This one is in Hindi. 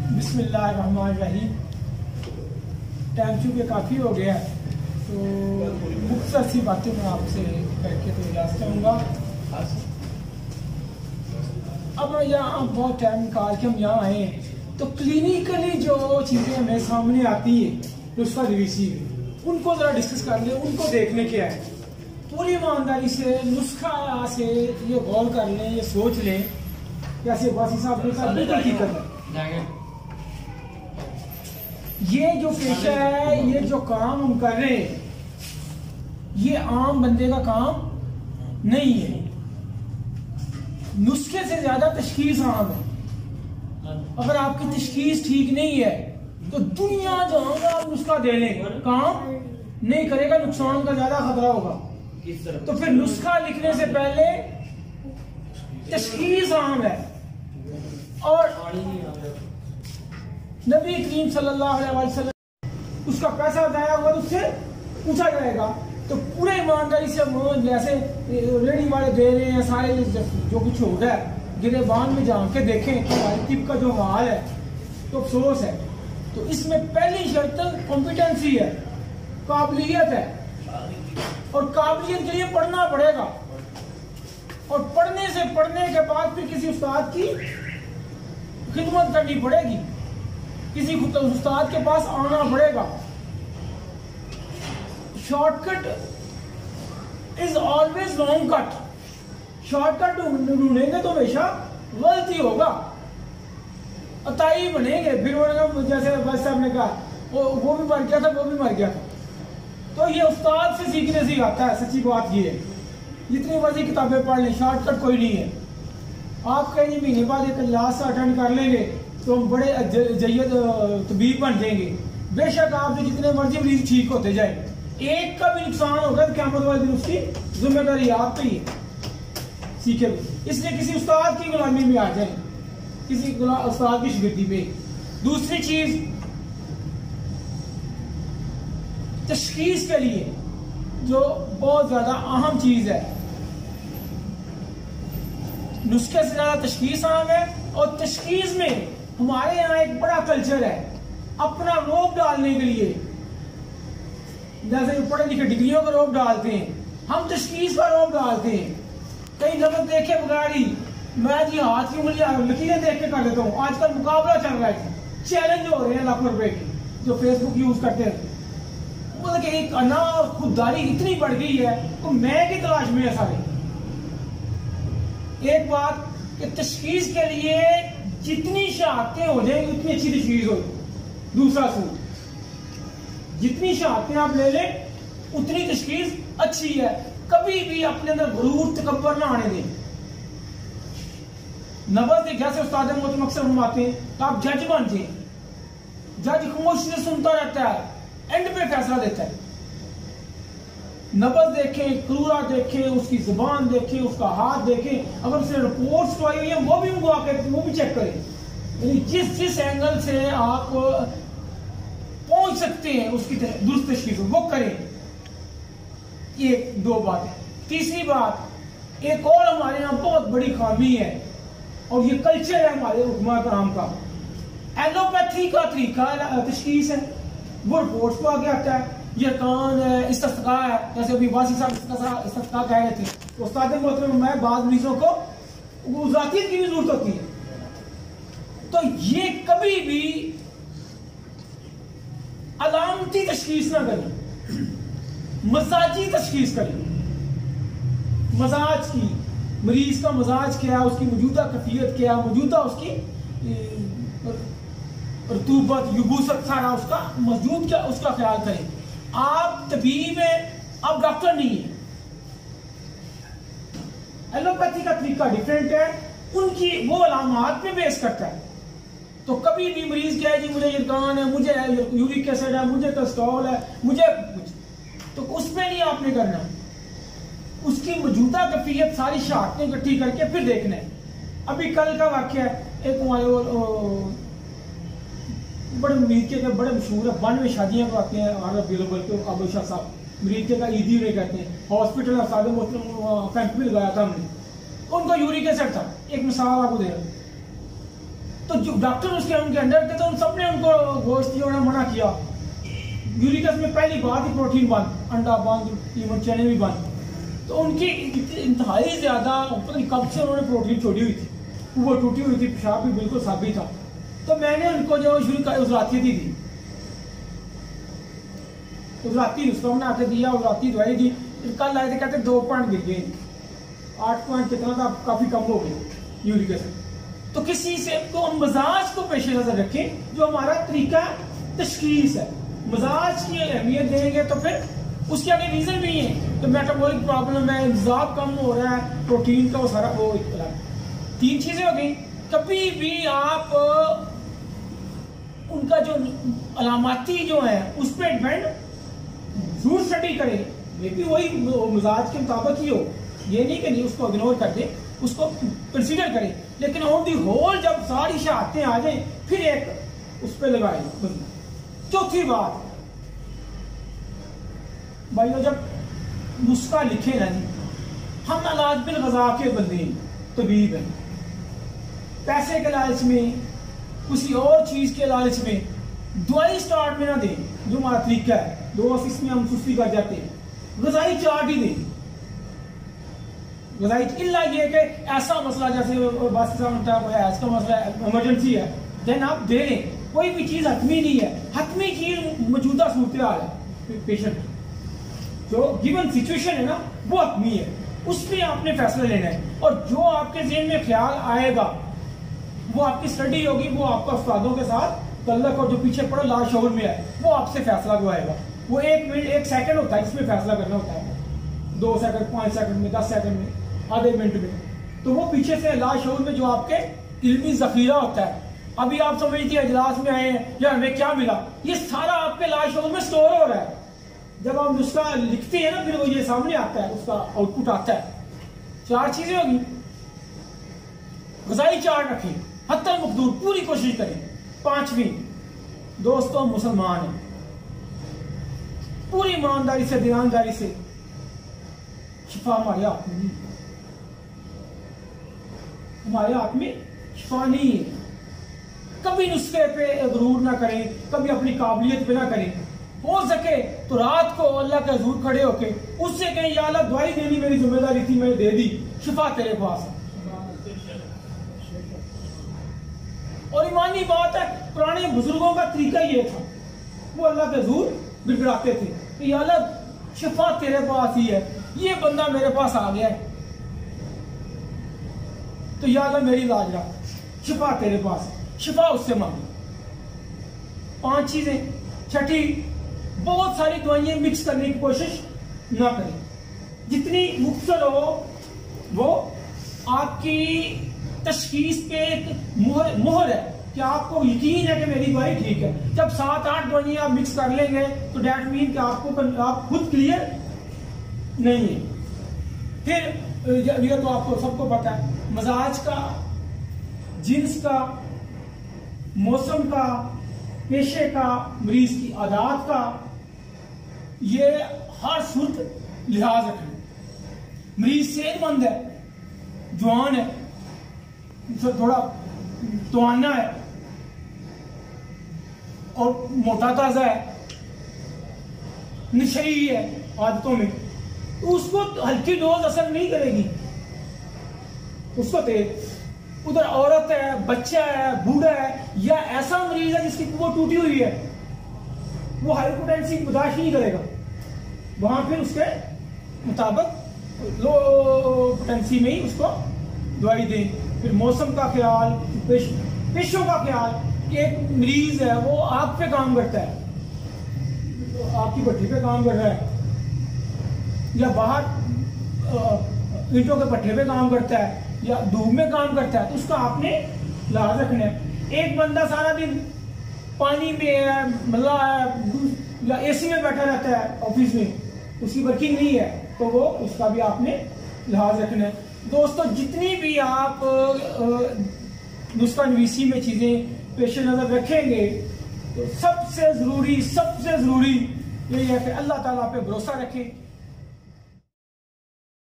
बिस्मिल्लाहिर्रहमानिर्रहीम। टाइम चूँकि काफ़ी हो गया तो मुख्तसर सी बातें मैं आपसे करके तो इजाज़त चाहूँगा। अब यहाँ बहुत टाइम निकाल के हम यहाँ आए हैं तो क्लिनिकली जो चीज़ें हमें सामने आती है नुस्खा नवीसी उनको ज़रा डिस्कस कर लें, उनको देखने के है पूरी ईमानदारी से नुस्खा से ये गौर कर लें, ये सोच लें कैसे वासी साहब ने कहा बिल्कुल ठीक है। ये जो पेशा है, ये जो काम हम कर रहे हैं, ये आम बंदे का काम नहीं है। नुस्खे से ज्यादा तशखीस आम है। अगर आपकी तशखीस ठीक नहीं है तो दुनिया जहां का आप नुस्खा दे लें काम नहीं करेगा, नुकसान का ज्यादा खतरा होगा। तो फिर नुस्खा लिखने से पहले तशखीस आम है और नबी करीम सल्लल्लाहु अलैहि वसल्लम उसका पैसा जाया हुआ तो उससे पूछा जाएगा। तो पूरे ईमानदारी से हम जैसे रेडी वाले दे रहे हैं सारे जो कुछ हो रहा है गिरेबान में जान के देखें कि हमारी टिप का जो हाल है तो अफसोस है। तो इसमें पहली शर्त कॉम्पिटेंसी है, काबिलियत है और काबिलियत के लिए पढ़ना पड़ेगा और पढ़ने के बाद फिर किसी उस्ताद की खिदमत करनी पड़ेगी, किसी उस्ताद के पास आना पड़ेगा। Shortcut is always long cut. Shortcut ढूंढेंगे तो हमेशा गलती होगा, अताई बनेंगे। फिर जैसे बस साहब ने कहा वो भी मर गया था, वो भी मर गया था। तो ये उस्ताद से सीखने से आता है। सच्ची बात ये है, जितनी मर्जी किताबें पढ़ लें शॉर्टकट कोई नहीं है। आप कहीं महीने बाद एक क्लास अटेंड कर लेंगे तो हम बड़े जय्यद तबीब बन जाएंगे। बेशक आपसे जितने मर्जी मरीज ठीक होते जाए, एक का भी नुकसान होगा तो क़यामत वाले दिन उसकी जिम्मेदारी आप पे ही है। सीखे इसलिए किसी उस्ताद की गुलामी में आ जाए, किसी उस्ताद की शिगिर्दी पे। दूसरी चीज तशखीस के लिए जो बहुत ज्यादा अहम चीज है, नुस्खे से ज्यादा तशखीस अहम है। और तशखीस में हमारे यहाँ एक बड़ा कल्चर है अपना रोब डालने के लिए। जैसे पढ़े लिखे डिग्रियों का रोब डालते हैं, हम तशखीस का रोब डालते हैं। कई नंबर देखे बगैर ही मैं जी हाथ की उंगलियां लकीरें देख के कर देता हूँ। आजकल मुकाबला चल रहा है, चैलेंज हो रहे हैं लाखों रुपए के जो फेसबुक यूज करते हैं। मतलब कि एक अना और खुददारी इतनी बढ़ गई है तो मैं की तलाश में है सारे। एक बात कि तशखीस के लिए जितनी शहादतें हो जाएंगी उतनी अच्छी तशखीस होगी। दूसरा सूत्र, जितनी शहादतें आप ले लें उतनी तशखीस अच्छी है। कभी भी अपने अंदर गुरूर तकब्बर ना आने दें। नबज जैसे उस्ताद मोहतरम अक्सर फरमाते हैं तो आप जज बन जाए। जज खामोशी से सुनता रहता है, एंड पे फैसला देता है। नबज देखें, क्रूरा देखें, उसकी जुबान देखें, उसका हाथ देखें। अगर उसने रिपोर्ट्स तो आई हुई है वो भी उनको आकर वो भी चेक करें। यानी जिस एंगल से आप पहुंच सकते हैं उसकी दुरुस्त तशखीस वो करें। ये दो बातें। तीसरी बात, एक और हमारे यहाँ बहुत बड़ी खामी है और ये कल्चर है हमारे हुक्मा कराम का। एलोपैथी का तरीका तशखीस है, वो रिपोर्ट्स को आगे आता है। ये कान है, इस्तिस्का है, जैसे अभी वासी साहब इस्तिस्का कह रहे थे तो उस्ताद मोहतरम में बाद मरीजों को गुज़रातियत की भी जरूरत होती है। तो ये कभी भी अलामती तशखीस ना करें, मजाजी तशखीस करें। मजाज की, मरीज का मजाज क्या है, उसकी मौजूदा कैफियत क्या है, मौजूदा उसकी रतूबत युबूसत सारा उसका मौजूद क्या उसका ख्याल करें। आप तबीब है, आप डॉक्टर नहीं है। एलोपैथी का तरीका डिफरेंट है, उनकी वो अलामात पे बेस करता है। तो कभी भी मरीज क्या है जी मुझे यरकान है, मुझे यूरिक एसिड है, मुझे कोलेस्ट्रॉल है, मुझे तो उसमें नहीं आपने करना। उसकी मौजूदा कैफियत सारी शहादतें इकट्ठी करके फिर देखना है। अभी कल का वाक्य है, एक हमारे बड़े मरीज के बड़े मशहूर है, 92 शादियां करवाते हैं अबू शाह साहब। मरीज का ईदी उन्हें कहते हैं। हॉस्पिटल में कैंप में लगाया था हमने उनका यूरिक एसिड था, एक मिसाल आपको दे रहा हूं। तो जो डॉक्टर उसके उनके अंडर थे तो उन सबने उनको गोश्त ने मना किया। यूरिक एसिड में पहली बात ही प्रोटीन बंद, अंडा बंद, इवन चने भी बंद। तो उनकी इंतहाई ज्यादा पता नहीं कब से उन्होंने प्रोटीन छोड़ी हुई थी, वो टूटी हुई थी, पेशाब भी बिल्कुल साबित था। तो मैंने उनको जो शुरू उजराती दी, उजराती उसको हमने आके दिया, उजराती दवाई दी। कल आए थे कहते 2 पॉइंट गिर गए, 8 पॉइंट कितना था, काफी कम हो गए यूरिक एसिड। तो किसी से तो हम मजाज को पेश नजर रखें, जो हमारा तरीका तशखीस है। मजाज की अहमियत देंगे तो फिर उसके आगे रीजन भी है। तो मेटाबॉलिक प्रॉब्लम है, इंतजाम कम हो रहा है, प्रोटीन का वो सारा वो 3 चीजें हो गई। कभी भी आप उनका जो अलामाती जो है उस पर डिपेंड जरूर स्टडी करें, ये भी वही मिजाज के मुताबिक ही हो, ये नहीं कि नहीं उसको इग्नोर कर दे, उसको कंसीडर करें। लेकिन ऑन दी होल जब सारी शहादतें आ जाए फिर एक उस पर लगाए। चौथी बात भाइयों, जब नुस्खा लिखे ना जी, हम इलाज बिल गजा के बंदे तबीब हैं, पैसे के लालच में, किसी और चीज के लालच में दवाई स्टार्ट में ना दें, जो हमारा तरीका है। 2 इसमें हम सुस्ती कर जाते हैं, गजाई चार्ट ही दें। गजाई इल्ला ये कि ऐसा मसला जैसे बस का मसला इमरजेंसी है, देन आप दे लें। कोई भी चीज हतमी नहीं है, हतमी चीज मौजूदा सूरत हाल है, पेशेंट जो गिवन सिचुएशन है ना वो हतमी है, उस पर आपने फैसला लेना है। और जो आपके ज़हन में ख्याल आएगा वो आपकी स्टडी होगी, वो आपका उस्तादों के साथ तल्लक और जो पीछे पड़ा लाशऊर में है वो आपसे फैसला करवाएगा। वो 1 मिनट 1 सेकंड होता है, इसमें फैसला करना होता है, 2 सेकंड, 5 सेकंड में, 10 सेकंड में, आधे मिनट में। तो वो पीछे से लाशऊर में जो आपके इल्मी जखीरा होता है, अभी आप समझिए इजलास में आए हैं या हमें क्या मिला, ये सारा आपके लाशऊर में स्टोर हो रहा है। जब आप नुस्खा लिखते हैं ना फिर वो ये सामने आता है, उसका आउटपुट आता है। 4 चीजें होगी, ग़िज़ाई चार्ट रखें, हत्तल मकदूर पूरी कोशिश करें। 5वीं, दोस्तों मुसलमान हैं, पूरी ईमानदारी से, दीनदारी से, शिफा हमारे हाथ में नहीं, हमारे हाथ में शिफा नहीं है। कभी नुस्खे पे गुरूर ना करें, कभी अपनी काबिलियत पे ना करें। हो सके तो रात को अल्लाह के हुजूर खड़े होके उससे कहें, या अल्लाह दवाई देनी मेरी जिम्मेदारी थी, मैंने दे दी, शिफा तेरे पास है। और ईमानी बात है, पुराने बुजुर्गों का तरीका ये था, वो अल्लाह के हुजूर गिड़गिड़ाते थे कि या अल्लाह शिफा तेरे पास ही है, ये बंदा मेरे पास आ गया है तो या अल्लाह मेरी इलाज रख, शिफा तेरे पास है, शिफा उससे मांगी। 5 चीजें। छठी, बहुत सारी दवाइयां मिक्स करने की कोशिश ना करें, जितनी मुख्तसर हो वो आपकी तशखीस पे एक मोहर है कि आपको यकीन है कि मेरी दवाई ठीक है। जब 7-8 दवाइयां आप मिक्स कर लेंगे तो डैट मीन कि आप खुद क्लियर नहीं है। फिर ये तो आपको सबको पता है, मजाज का, जिन्स का, मौसम का, पेशे का, मरीज की आदत का, ये हर सूरत लिहाज रखें। मरीज सेहतमंद है, जवान है, थोड़ा तवाना है और मोटा ताजा है, नशई है आदतों में, तो उसको हल्की डोज असर नहीं करेगी, उसको तेज। उधर औरत है, बच्चा है, बूढ़ा है, या ऐसा मरीज है जिसकी कुव्वत टूटी हुई है, वो हाइपोटेंसी बर्दाश्त नहीं करेगा, वहां फिर उसके मुताबिक लो पोटेंसी में ही उसको दवाई दें। फिर मौसम का ख्याल, पेशों का ख्याल, कि एक मरीज है वो आग पे काम करता है, तो आपकी भट्टी पे काम कर रहा है, या बाहर ईंटों के भट्टे पे काम करता है, या धूप में काम करता है, तो उसका आपने लिहाज रखना है। एक बंदा सारा दिन पानी में है, मल्ला है, या एसी में बैठा रहता है ऑफिस में, उसकी वर्किंग नहीं है, तो वो उसका भी आपने लिहाज रखना है। दोस्तों, जितनी भी आप नुस्खा नवीसी में चीजें पेश नजर रखेंगे तो सबसे जरूरी यही है कि अल्लाह ताला पे भरोसा रखें।